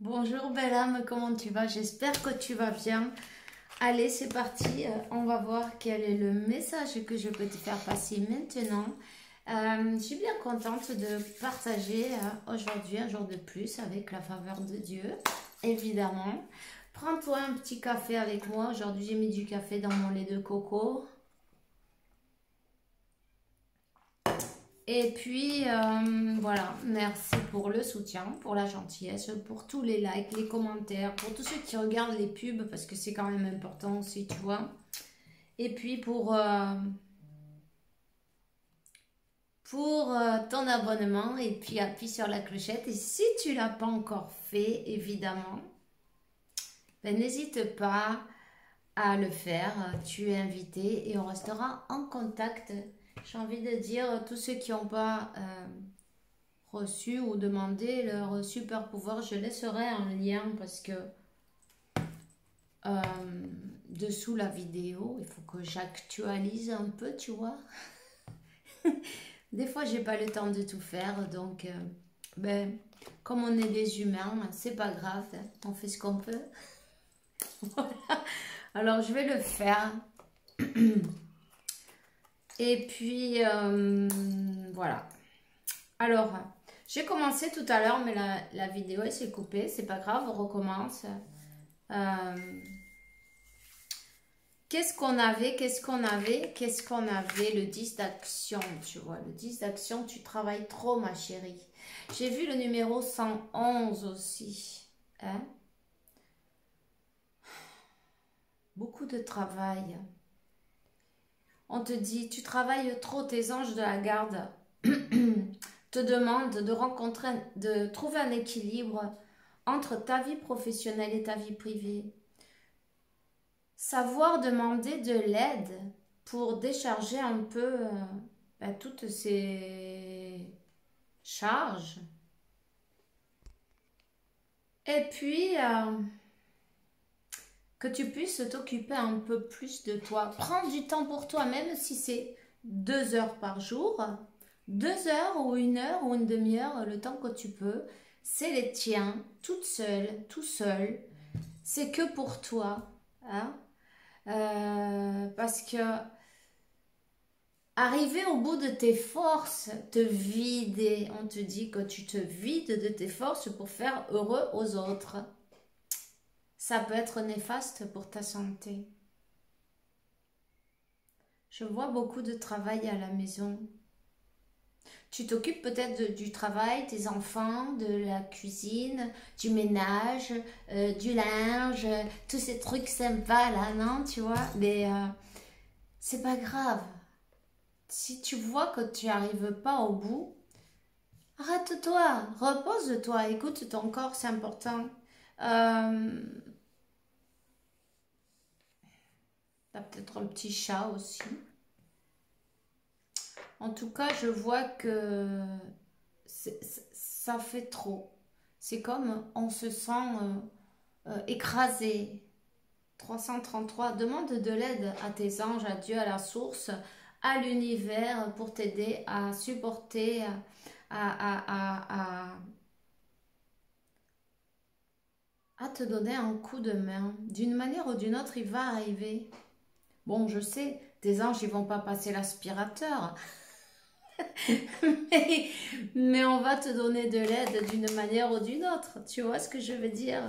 Bonjour belle âme, comment tu vas? J'espère que tu vas bien. Allez, c'est parti. On va voir quel est le message que je peux te faire passer maintenant. Je suis bien contente de partager aujourd'hui un jour de plus avec la faveur de Dieu, évidemment. Prends-toi un petit café avec moi. Aujourd'hui, j'ai mis du café dans mon lait de coco. Et puis, voilà, merci pour le soutien, pour la gentillesse, pour tous les likes, les commentaires, pour tous ceux qui regardent les pubs, parce que c'est quand même important aussi, tu vois. Et puis pour ton abonnement, et puis appuie sur la clochette. Et si tu l'as pas encore fait, évidemment, ben, n'hésite pas à le faire. Tu es invité et on restera en contact. J'ai envie de dire, tous ceux qui n'ont pas reçu ou demandé leur super pouvoir, je laisserai un lien parce que euh, dessous la vidéo, il faut que j'actualise un peu, tu vois. Des fois, j'ai pas le temps de tout faire, donc ben, comme on est des humains, c'est pas grave, hein, on fait ce qu'on peut. Voilà. Alors, je vais le faire. Et puis, voilà. Alors, j'ai commencé tout à l'heure, mais la vidéo elle s'est coupée. C'est pas grave, on recommence. Euh, Qu'est-ce qu'on avait? Qu'est-ce qu'on avait? Qu'est-ce qu'on avait? Le 10 d'action, tu vois. Le 10 d'action, tu travailles trop, ma chérie. J'ai vu le numéro 111 aussi. Hein? Beaucoup de travail. On te dit, tu travailles trop, tes anges de la garde te demandent de rencontrer, de trouver un équilibre entre ta vie professionnelle et ta vie privée. Savoir demander de l'aide pour décharger un peu toutes ces charges. Et puis, que tu puisses t'occuper un peu plus de toi. Prends du temps pour toi, même si c'est 2 heures par jour, 2 heures ou 1 heure ou une demi-heure, le temps que tu peux. C'est les tiens, toute seule, tout seul. C'est que pour toi. Hein? Parce que arriver au bout de tes forces, te vider, on te dit que tu te vides de tes forces pour faire heureux aux autres. Ça peut être néfaste pour ta santé. Je vois beaucoup de travail à la maison. Tu t'occupes peut-être du travail, tes enfants, de la cuisine, du ménage, du linge, tous ces trucs sympas là, non, tu vois. Mais c'est pas grave. Si tu vois que tu n'arrives pas au bout, arrête-toi, repose-toi, écoute ton corps, c'est important. Euh, T'as peut-être un petit chat aussi. En tout cas, je vois que ça fait trop. C'est comme on se sent écrasé. 333, demande de l'aide à tes anges, à Dieu, à la source, à l'univers pour t'aider à supporter, à, à te donner un coup de main. D'une manière ou d'une autre, il va arriver. Bon, je sais, tes anges, ils vont pas passer l'aspirateur. mais, mais on va te donner de l'aide d'une manière ou d'une autre. Tu vois ce que je veux dire?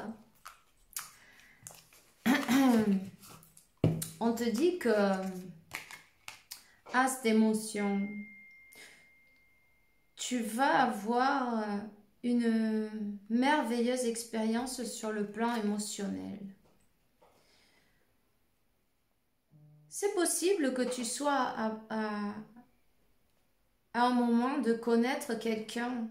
On te dit que à cette émotion, tu vas avoir une merveilleuse expérience sur le plan émotionnel. C'est possible que tu sois à un moment de connaître quelqu'un.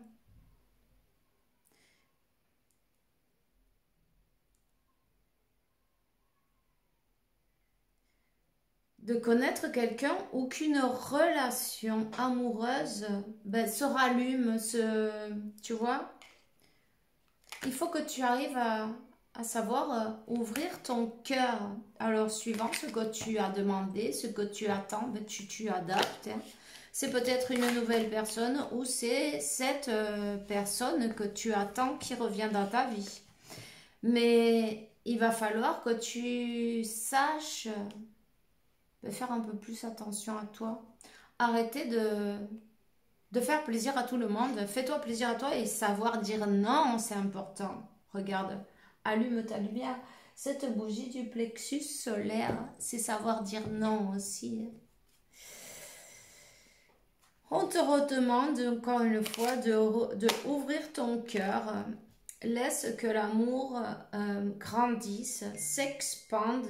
De connaître quelqu'un ou qu'une relation amoureuse ben, se rallume, tu vois. Il faut que tu arrives à savoir ouvrir ton cœur. Alors, suivant ce que tu as demandé, ce que tu attends, ben, tu adaptes. Hein. C'est peut-être une nouvelle personne ou c'est cette personne que tu attends qui revient dans ta vie. Mais il va falloir que tu saches faire un peu plus attention à toi. Arrêter de faire plaisir à tout le monde. Fais-toi plaisir à toi et savoir dire non, c'est important. Regarde, allume ta lumière. Cette bougie du plexus solaire, c'est savoir dire non aussi. On te redemande encore une fois de ouvrir ton cœur. Laisse que l'amour grandisse, s'expande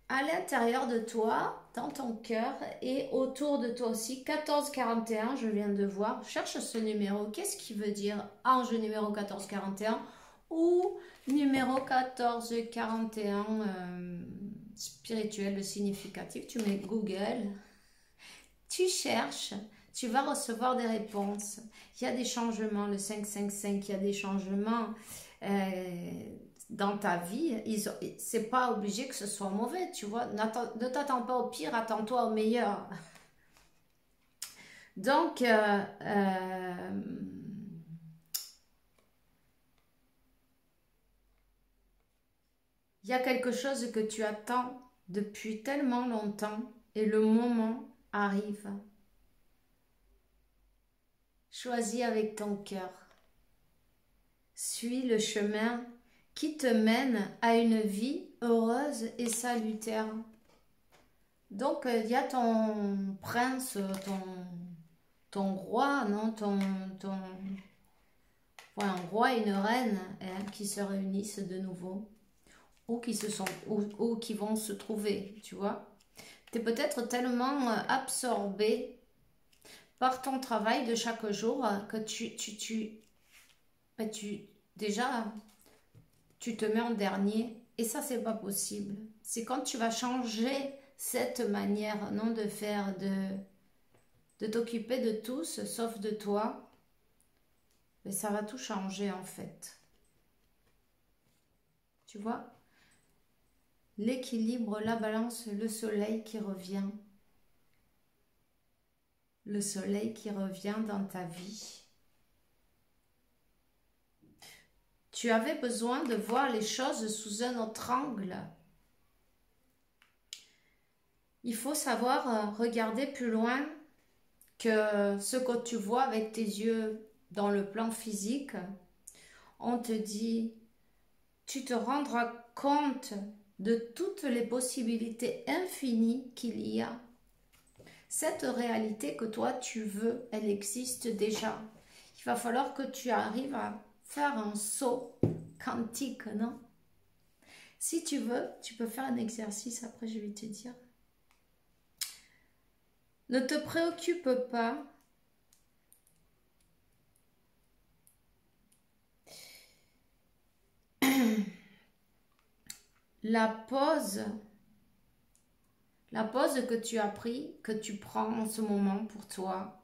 à l'intérieur de toi, dans ton cœur et autour de toi aussi. 1441, je viens de voir. Cherche ce numéro. Qu'est-ce qui veut dire ange numéro 1441 ou numéro 1441 spirituel, le significatif? Tu mets Google, tu cherches, tu vas recevoir des réponses. Il y a des changements, le 555, il y a des changements dans ta vie. C'est pas obligé que ce soit mauvais, tu vois. Ne t'attends pas au pire, attends-toi au meilleur. Donc, il y a quelque chose que tu attends depuis tellement longtemps et le moment arrive. Choisis avec ton cœur. Suis le chemin qui te mène à une vie heureuse et salutaire. Donc, il y a ton prince, ton roi, non, ouais, un roi et une reine qui se réunissent de nouveau ou ou qui vont se trouver, tu vois. Tu es peut-être tellement absorbé par ton travail de chaque jour que déjà, tu te mets en dernier et ça, c'est pas possible. C'est quand tu vas changer cette manière, non, de faire, de t'occuper de tous, sauf de toi, mais ça va tout changer en fait. Tu vois? L'équilibre, la balance, le soleil qui revient. Le soleil qui revient dans ta vie. Tu avais besoin de voir les choses sous un autre angle. Il faut savoir regarder plus loin que ce que tu vois avec tes yeux dans le plan physique. On te dit, tu te rendras compte de toutes les possibilités infinies qu'il y a. Cette réalité que toi tu veux, elle existe déjà. Il va falloir que tu arrives à faire un saut quantique, non? Si tu veux, tu peux faire un exercice, après je vais te dire. Ne te préoccupe pas la pause que tu as pris, que tu prends en ce moment pour toi,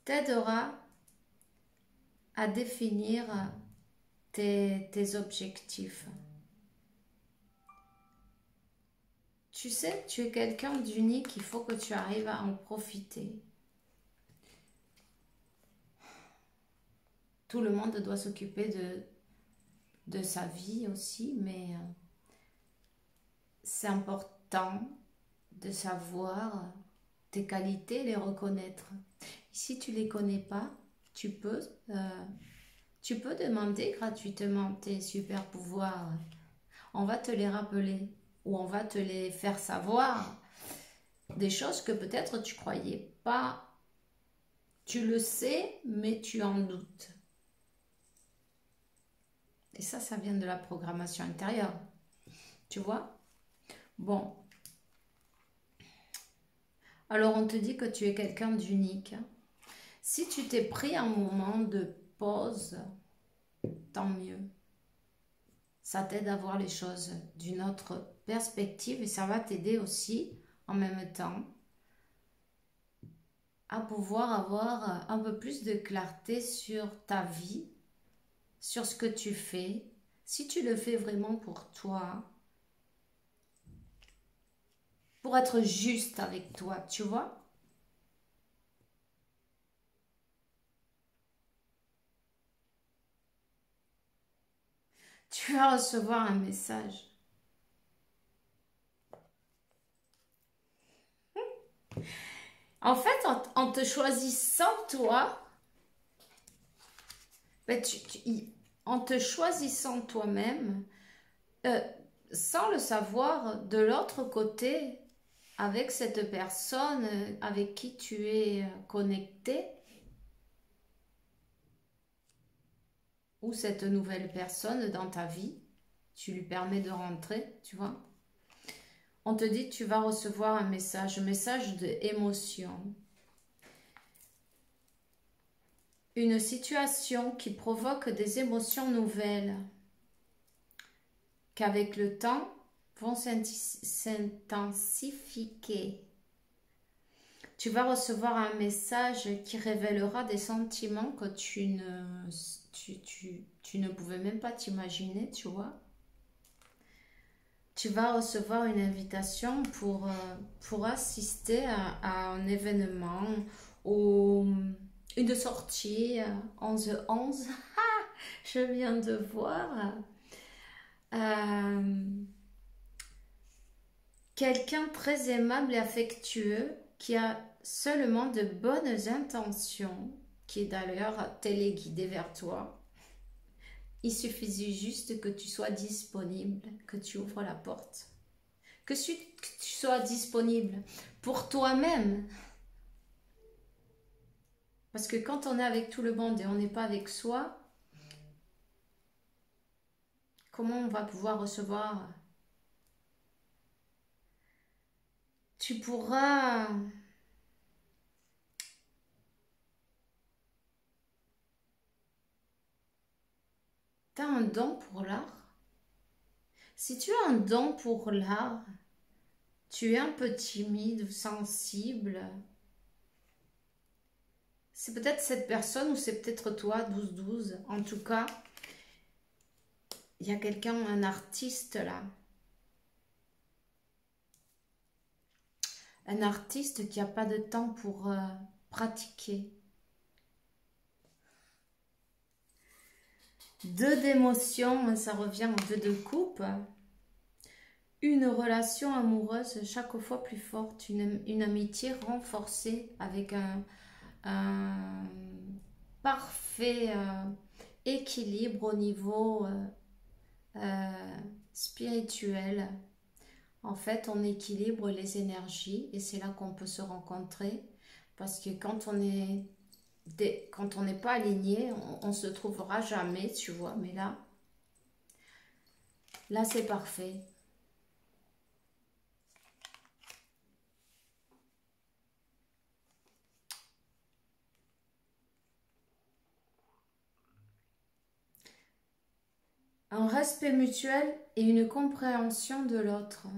t'aidera à définir tes objectifs. Tu sais, tu es quelqu'un d'unique, il faut que tu arrives à en profiter. Tout le monde doit s'occuper de sa vie aussi, mais c'est important de savoir tes qualités, les reconnaître. Si tu ne les connais pas, tu peux demander gratuitement tes super pouvoirs. On va te les rappeler ou on va te les faire savoir. Des choses que peut-être tu croyais pas. Tu le sais, mais tu en doutes. Et ça vient de la programmation intérieure. Tu vois? Bon. Alors, on te dit que tu es quelqu'un d'unique. Si tu t'es pris un moment de pause, tant mieux. Ça t'aide à voir les choses d'une autre perspective et ça va t'aider aussi, en même temps, à pouvoir avoir un peu plus de clarté sur ta vie, sur ce que tu fais. Si tu le fais vraiment pour toi, pour être juste avec toi, tu vois? Tu vas recevoir un message. En fait, en te choisissant toi, ben, en te choisissant toi-même, euh, sans le savoir, de l'autre côté, avec cette personne avec qui tu es connecté, ou cette nouvelle personne dans ta vie, tu lui permets de rentrer, tu vois. On te dit que tu vas recevoir un message d'émotion. Une situation qui provoque des émotions nouvelles, qu'avec le temps vont s'intensifier. Tu vas recevoir un message qui révélera des sentiments que tu ne pouvais même pas t'imaginer, tu vois. Tu vas recevoir une invitation pour assister à un événement ou une sortie 11-11. Je viens de voir. Quelqu'un très aimable et affectueux qui a seulement de bonnes intentions, qui est d'ailleurs téléguidé vers toi. Il suffisait juste que tu sois disponible, que tu ouvres la porte. Que tu sois disponible pour toi-même. Parce que quand on est avec tout le monde et on n'est pas avec soi, comment on va pouvoir recevoir? Tu pourras... Tu as un don pour l'art. Si tu as un don pour l'art, tu es un peu timide ou sensible, c'est peut-être cette personne ou c'est peut-être toi, 12-12. En tout cas, il y a quelqu'un, un artiste là. Un artiste qui n'a pas de temps pour pratiquer. Deux d'émotions, ça revient en deux de coupe. Une relation amoureuse chaque fois plus forte, une amitié renforcée avec un parfait équilibre au niveau spirituel. En fait, on équilibre les énergies et c'est là qu'on peut se rencontrer parce que quand on n'est pas aligné, on se trouvera jamais, tu vois. Mais là c'est parfait. Un respect mutuel et une compréhension de l'autre.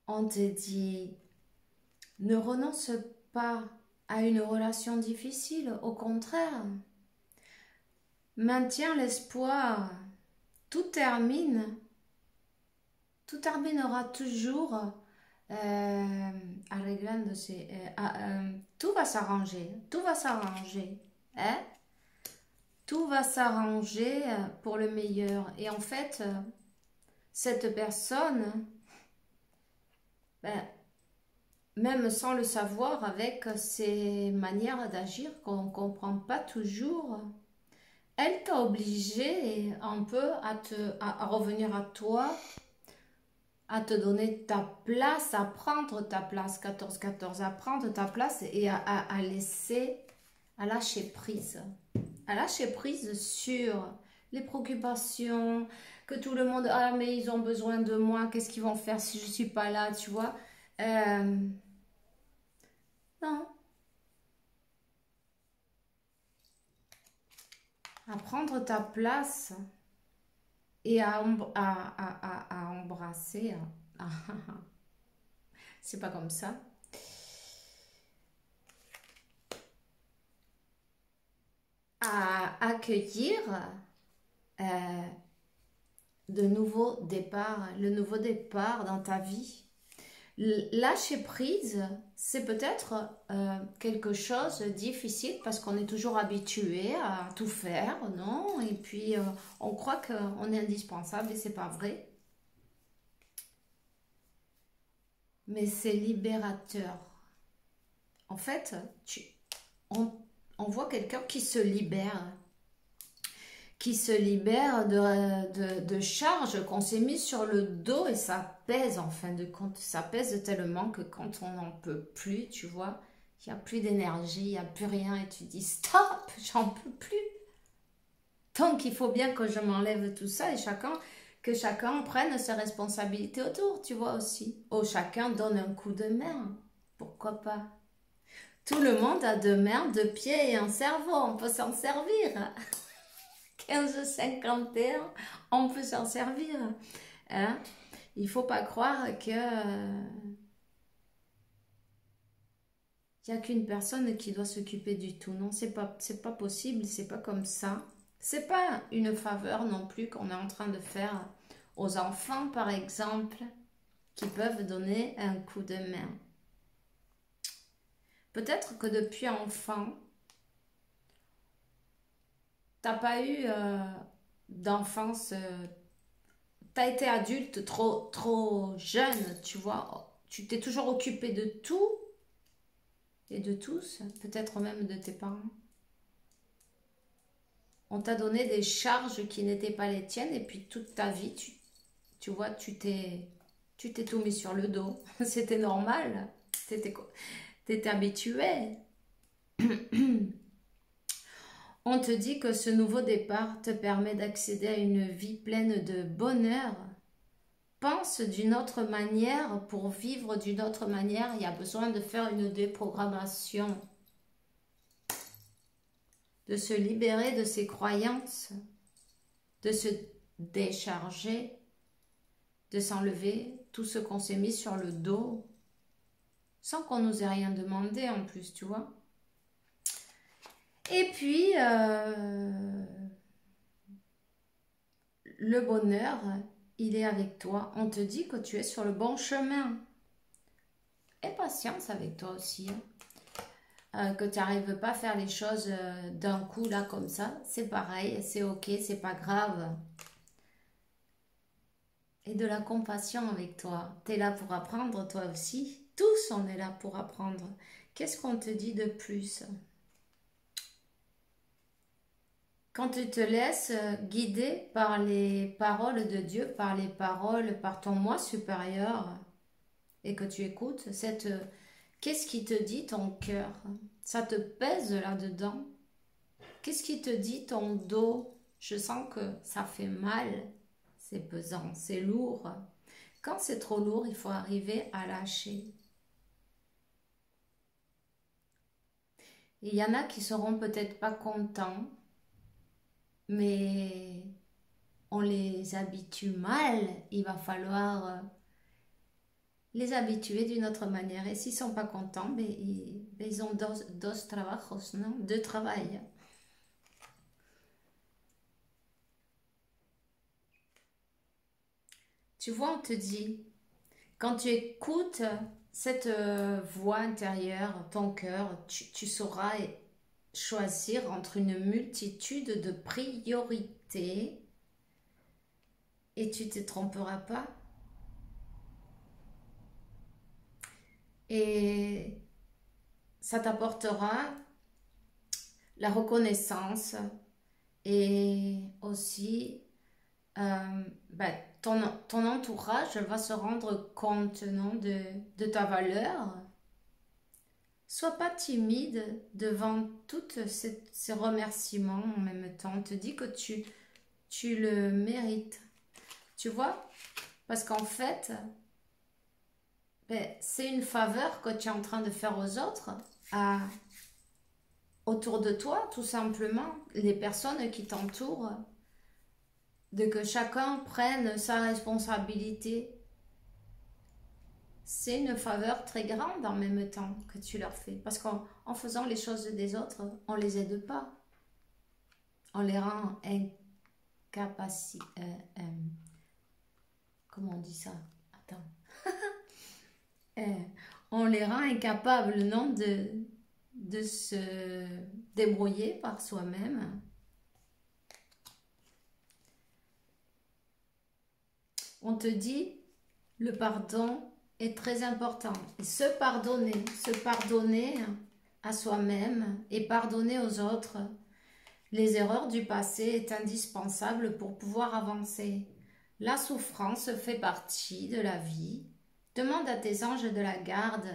On te dit, ne renonce pas à une relation difficile, au contraire. Maintiens l'espoir. Tout terminera toujours arreglándose. Tout va s'arranger, tout va s'arranger. Hein? Tout va s'arranger pour le meilleur. Et en fait, cette personne, ben, même sans le savoir, avec ses manières d'agir qu'on ne comprend pas toujours, elle t'a obligé un peu à revenir à toi, à te donner ta place, à prendre ta place, 14-14, à prendre ta place et à laisser, à lâcher prise. À lâcher prise sur les préoccupations, que tout le monde, ah mais ils ont besoin de moi, qu'est-ce qu'ils vont faire si je ne suis pas là, tu vois. Non. À prendre ta place et à embrasser. C'est pas comme ça. À accueillir de nouveaux départs, le nouveau départ dans ta vie. Lâcher prise, c'est peut-être quelque chose de difficile parce qu'on est toujours habitué à tout faire, non? Et puis on croit qu'on est indispensable et c'est pas vrai. Mais c'est libérateur. En fait, on, on voit quelqu'un qui se libère de charges qu'on s'est mis sur le dos et ça pèse en fin de compte. Ça pèse tellement que quand on n'en peut plus, tu vois, il n'y a plus d'énergie, il n'y a plus rien et tu dis stop, j'en peux plus. Donc il faut bien que je m'enlève tout ça et que chacun prenne ses responsabilités autour, tu vois aussi. Oh, chacun donne un coup de main. Pourquoi pas? Tout le monde a deux mains, deux pieds et un cerveau, on peut s'en servir. 15,51, on peut s'en servir. Hein? Il ne faut pas croire que il n'y a qu'une personne qui doit s'occuper du tout. Non, c'est pas possible, c'est pas comme ça. C'est pas une faveur non plus qu'on est en train de faire aux enfants, par exemple, qui peuvent donner un coup de main. Peut-être que depuis enfant, t'as pas eu d'enfance, t'as été adulte trop jeune, tu vois. Tu t'es toujours occupé de tout et de tous, peut-être même de tes parents. On t'a donné des charges qui n'étaient pas les tiennes et puis toute ta vie, tu vois, tu t'es tout mis sur le dos. C'était normal. T'étais habitué. On te dit que ce nouveau départ te permet d'accéder à une vie pleine de bonheur. Pense d'une autre manière pour vivre d'une autre manière. Il y a besoin de faire une déprogrammation, de se libérer de ses croyances, de se décharger, de s'enlever tout ce qu'on s'est mis sur le dos, sans qu'on nous ait rien demandé en plus, tu vois. Et puis, le bonheur, il est avec toi. On te dit que tu es sur le bon chemin. Aie patience avec toi aussi. Que tu n'arrives pas à faire les choses d'un coup, là, comme ça. C'est pareil, c'est ok, c'est pas grave. Et de la compassion avec toi. Tu es là pour apprendre, toi aussi. Tous, on est là pour apprendre. Qu'est-ce qu'on te dit de plus? Quand tu te laisses guider par les paroles de Dieu, par les paroles, par ton moi supérieur, et que tu écoutes, qu'est-ce qui te dit ton cœur? Ça te pèse là-dedans? Qu'est-ce qui te dit ton dos? Je sens que ça fait mal, c'est pesant, c'est lourd. Quand c'est trop lourd, il faut arriver à lâcher. Il y en a qui seront peut-être pas contents, mais on les habitue mal. Il va falloir les habituer d'une autre manière. Et s'ils sont pas contents, ils ont dos trabajos, non? Deux travail. Tu vois, on te dit, quand tu écoutes cette voix intérieure, ton cœur, tu sauras choisir entre une multitude de priorités et tu ne te tromperas pas. Et ça t'apportera la reconnaissance et aussi ben, ton entourage va se rendre compte non, de ta valeur. Sois pas timide devant tous ces remerciements en même temps. On te dit que tu le mérites. Tu vois? Parce qu'en fait, ben, c'est une faveur que tu es en train de faire aux autres, autour de toi, tout simplement, les personnes qui t'entourent, de que chacun prenne sa responsabilité. C'est une faveur très grande en même temps que tu leur fais. Parce qu'en faisant les choses des autres, on ne les aide pas. On les rend incapacités. Comment on dit ça? Attends. Eh, on les rend incapables, non, de se débrouiller par soi-même. On te dit, le pardon est très important. Et se pardonner à soi-même et pardonner aux autres les erreurs du passé est indispensable pour pouvoir avancer. La souffrance fait partie de la vie. Demande à tes anges de la garde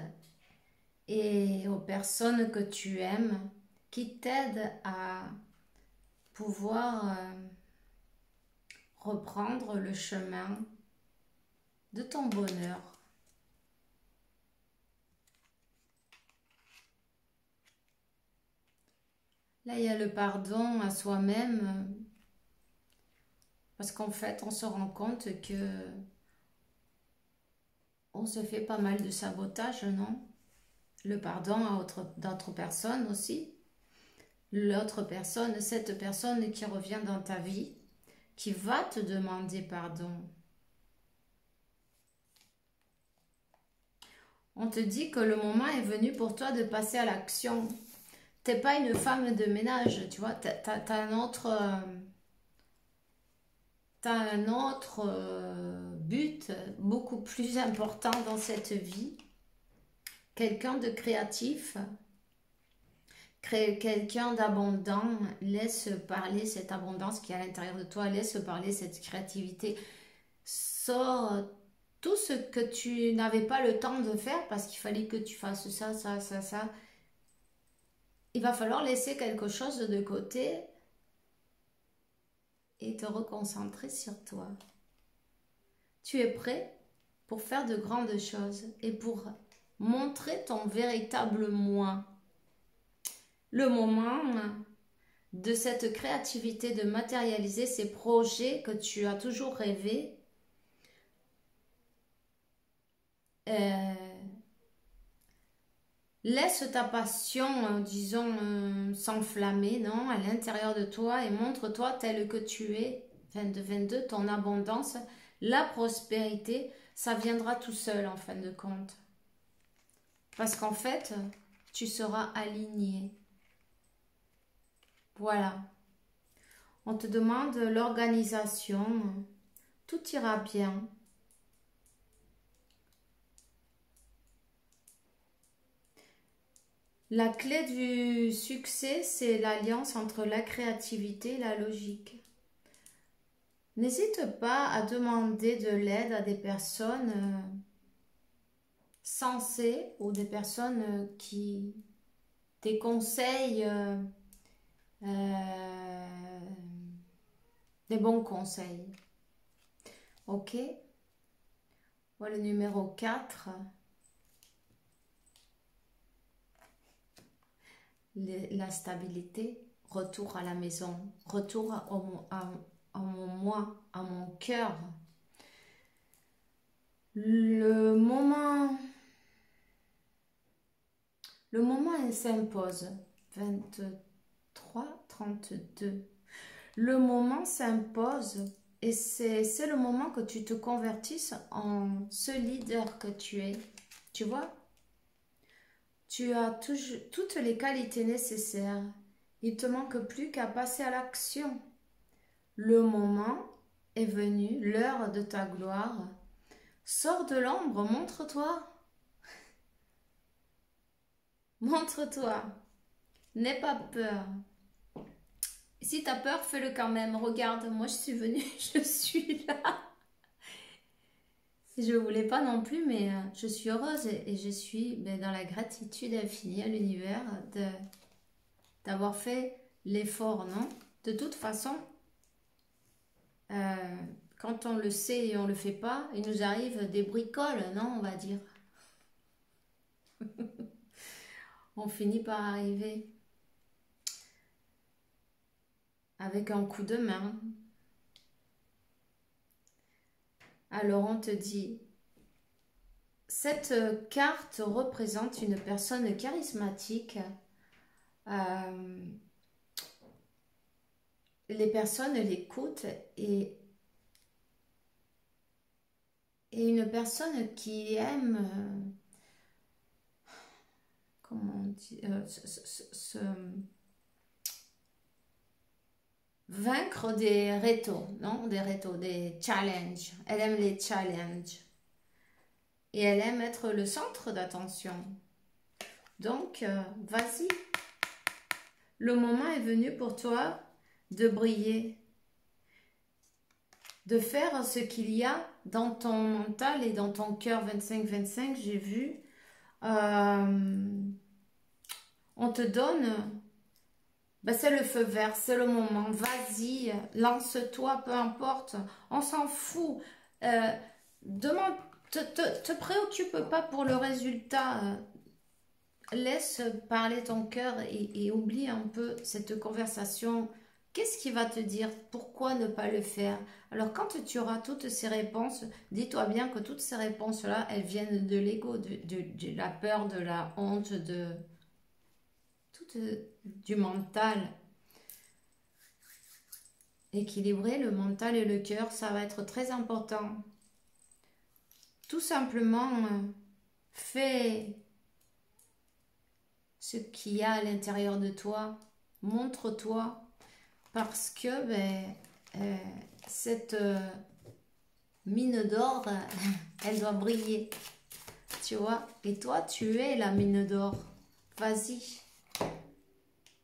et aux personnes que tu aimes qui t'aident à pouvoir reprendre le chemin de ton bonheur. Là, il y a le pardon à soi-même parce qu'en fait, on se rend compte que on se fait pas mal de sabotage, non? Le pardon à d'autres personnes aussi. L'autre personne, cette personne qui revient dans ta vie, qui va te demander pardon. On te dit que le moment est venu pour toi de passer à l'action. T'es pas une femme de ménage, tu vois, t'as un autre but beaucoup plus important dans cette vie. Quelqu'un de créatif, quelqu'un d'abondant, laisse parler cette abondance qui est à l'intérieur de toi, laisse parler cette créativité. Sors tout ce que tu n'avais pas le temps de faire parce qu'il fallait que tu fasses ça, ça, ça, ça. Il va falloir laisser quelque chose de côté et te reconcentrer sur toi. Tu es prêt pour faire de grandes choses et pour montrer ton véritable moi. Le moment de cette créativité, de matérialiser ces projets que tu as toujours rêvé, laisse ta passion, disons, s'enflammer, non, à l'intérieur de toi et montre-toi tel que tu es. 22, ton abondance, la prospérité, ça viendra tout seul en fin de compte. Parce qu'en fait, tu seras aligné. Voilà. On te demande l'organisation. Tout ira bien. La clé du succès, c'est l'alliance entre la créativité et la logique. N'hésite pas à demander de l'aide à des personnes sensées ou des personnes qui des conseils, des bons conseils. Ok? Voilà le numéro 4. La stabilité, retour à la maison, retour à mon moi, à mon cœur. Le moment s'impose. 23, 32. Le moment s'impose et c'est le moment que tu te convertisses en ce leader que tu es. Tu vois? Tu as toutes les qualités nécessaires. Il ne te manque plus qu'à passer à l'action. Le moment est venu, l'heure de ta gloire. Sors de l'ombre, montre-toi. Montre-toi. N'aie pas peur. Si tu as peur, fais-le quand même. Regarde, moi je suis venue, je suis là. Je ne voulais pas non plus, mais je suis heureuse et je suis dans la gratitude infinie à l'univers d'avoir fait l'effort, non? De toute façon, euh, quand on le sait et on ne le fait pas, il nous arrive des bricoles, non, on va dire. On finit par arriver avec un coup de main. Alors on te dit, cette carte représente une personne charismatique. Les personnes l'écoutent et une personne qui aime vaincre des rétos, non? Des rétos, des challenges. Elle aime les challenges. Et elle aime être le centre d'attention. Donc, vas-y. Le moment est venu pour toi de briller. De faire ce qu'il y a dans ton mental et dans ton cœur 25-25, j'ai vu. On te donne... Ben, c'est le feu vert, c'est le moment. Vas-y, lance-toi, peu importe. On s'en fout. Demande, te préoccupe pas pour le résultat. Laisse parler ton cœur et oublie un peu cette conversation. Qu'est-ce qui va te dire? Pourquoi ne pas le faire? Alors, quand tu auras toutes ces réponses, dis-toi bien que toutes ces réponses-là, elles viennent de l'ego, de la peur, de la honte, du mental. Équilibrer le mental et le cœur, ça va être très important. Tout simplement, fais ce qu'il y a à l'intérieur de toi. Montre-toi. Parce que cette mine d'or, elle doit briller. Tu vois? Et toi, tu es la mine d'or. Vas-y.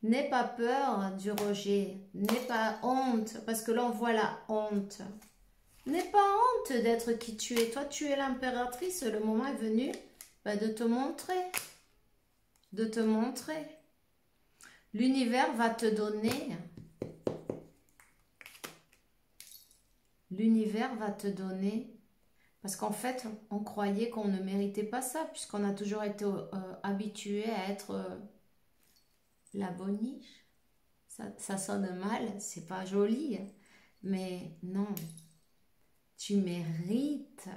N'aie pas peur du rejet. N'aie pas honte. Parce que là, on voit la honte. N'aie pas honte d'être qui tu es. Toi, tu es l'impératrice. Le moment est venu de te montrer. De te montrer. L'univers va te donner. L'univers va te donner. Parce qu'en fait, on croyait qu'on ne méritait pas ça. Puisqu'on a toujours été habitué à être... la boniche, ça sonne mal, c'est pas joli, mais non, tu mérites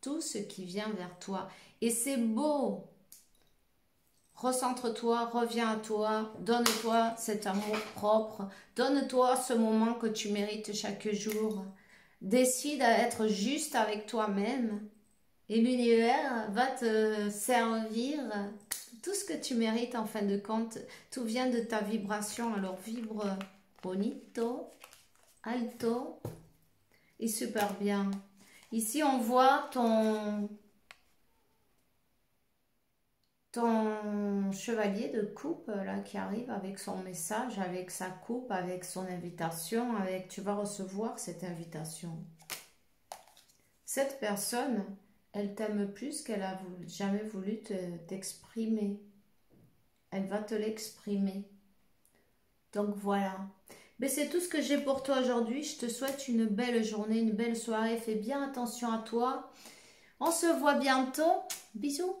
tout ce qui vient vers toi. Et c'est beau. Recentre-toi, reviens à toi, donne-toi cet amour propre, donne-toi ce moment que tu mérites chaque jour. Décide à être juste avec toi-même et l'univers va te servir tout ce que tu mérites en fin de compte. Tout vient de ta vibration. Alors vibre bonito, alto et super bien. Ici on voit ton chevalier de coupe là qui arrive avec son message, avec sa coupe, avec son invitation, avec tu vas recevoir cette invitation. Cette personne, elle t'aime plus qu'elle a jamais voulu t'exprimer. Elle va te l'exprimer. Donc voilà. Mais c'est tout ce que j'ai pour toi aujourd'hui. Je te souhaite une belle journée, une belle soirée. Fais bien attention à toi. On se voit bientôt. Bisous.